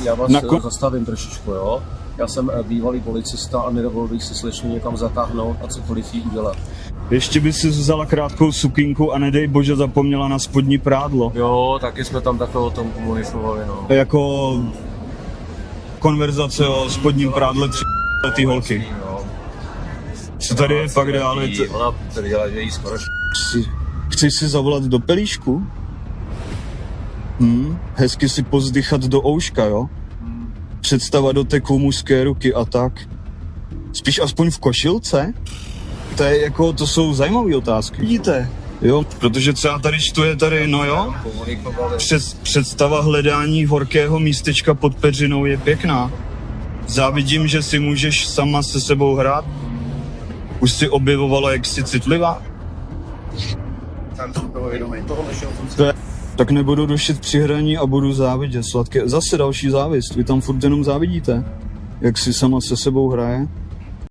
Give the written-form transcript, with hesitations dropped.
já vás zastavím trošičku, jo. Já jsem bývalý policista a nedovolil bych si slečnu někam zatáhnout a cokoliv jí udělat. Ještě by si vzala krátkou sukinku a nedej bože zapomněla na spodní prádlo. Jo, taky jsme tam takhle o tom komunikovali, no. Jako konverzace o spodním prádle 3letý holky. Co tady je fakt realita? Ona tvrdila, že jí skoro Chceš si zavolat do pelíšku? Hezky si pozdychat do ouška, jo? Představa doteku mužské ruky a tak. Spíš aspoň v košilce? To jsou zajímavé otázky. Vidíte? Jo, protože třeba tady je tady, no jo, představa hledání horkého místečka pod peřinou je pěkná. Závidím, že si můžeš sama se sebou hrát. Už si objevovala, jak jsi citlivá? Tak nebudu dušit při hraní a budu závidět, sladké. Zase další závist, vy tam furt jenom závidíte. Jak si sama se sebou hraje.